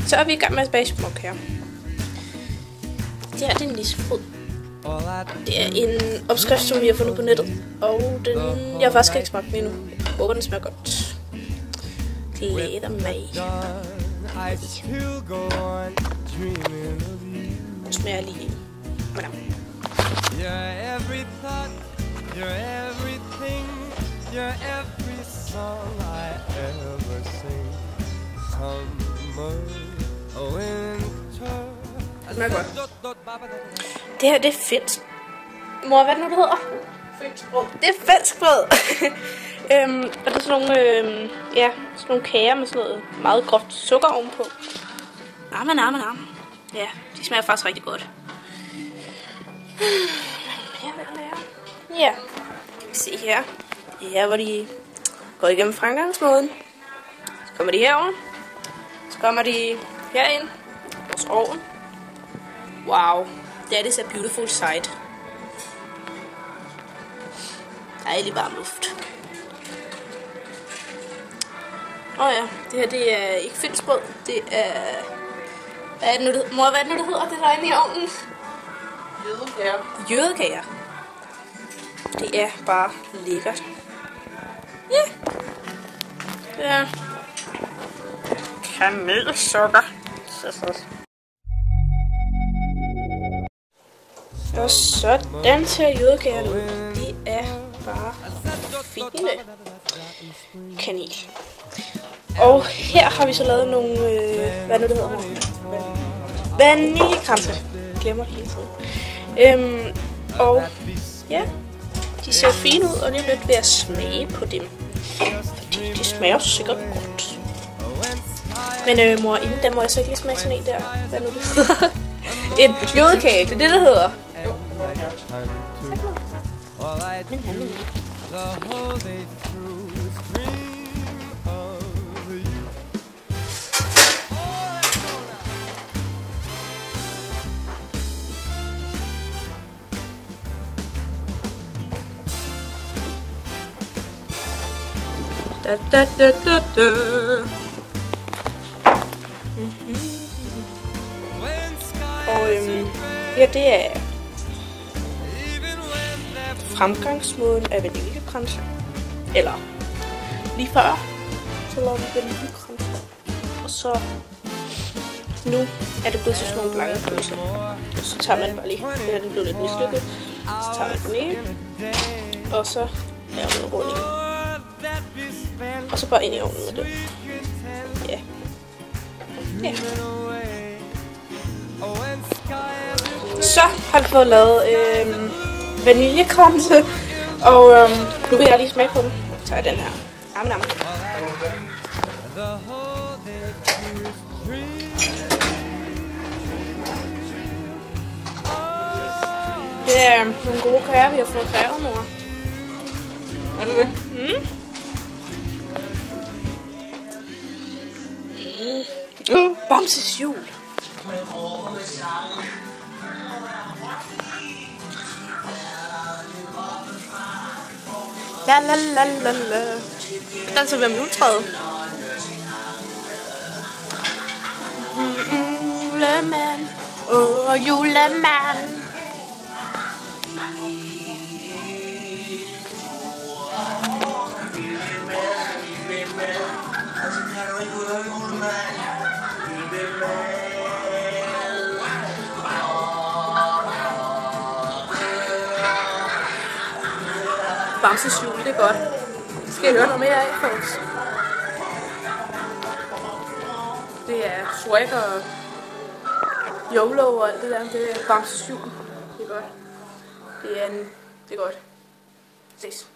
Så er vi i gang med at bage småkager. Det her det er en nissebrød. Det er en opskrift, som vi har fundet på nettet. Og jeg har faktisk ikke smagt den endnu. Jeg håber, den smager godt. Glæder mig. Den smager lige. Hvordan? You're every thought, you're everything, you're every song I ever sing. Summer, winter. Det smager godt. Det her, det er finsk. Mor, hvad er det nu, det hedder? Finskbrød. Det er finskbrød. Og det er sådan nogle, sådan nogle kager med sådan noget meget groft sukker ovenpå. Armen. Ja, de smager faktisk rigtig godt. Ja, kan vi se her. Det er her, hvor de går igennem fremgangsmåden. Så kommer de herover. Så kommer de herind. Vores ovn. Wow, that is a beautiful sight. Dejlig varm luft. Ja, det her det er ikke finskbrød. Det er... Hvad er det nu, det hedder det der inde i ovnen? Jødekager. Det er bare lækkert. Ja. Det er kanelsukker. Og sådan ser jødekagerne ud. De er bare fine. Kanel. Og her har vi så lavet nogle, hvad nu det hedder? Vaniljekranse. Jeg glemmer det hele tiden. Og ja, de ser fine ud, og det er lidt ved at smage på dem. Fordi de smager sikkert godt. Men mor, inden der må jeg så ikke lige smage sådan en der. Hvad nu det hedder? En jødekage, det er det, der hedder. Og ja, det er fremgangsmåden af vaniljekranse. Eller lige før, så laver vi vaniljekranse. Og så nu er det blevet sådan nogle blanke pølser. Og så tager man bare lige, det her den blev lidt mislykket. Så tager man den ene, og så laver man en runding. Og så bare ind i ovnen med det. Ja. Ja. Så har vi fået lavet vaniljekranse. Og nu vil jeg lige smage på den. Så tager jeg den her. Amen. Det er nogle gode kager, vi har fået krævet, mor. Er det det? Bamses jul. La. Den så ved juletræet. Julemand, julemand. Bamses jul, det er godt. Skal I høre noget mere af, folks? Det er swag og YOLO og alt det der. Det er Bamses jul. Det er godt. Det er godt. Ses.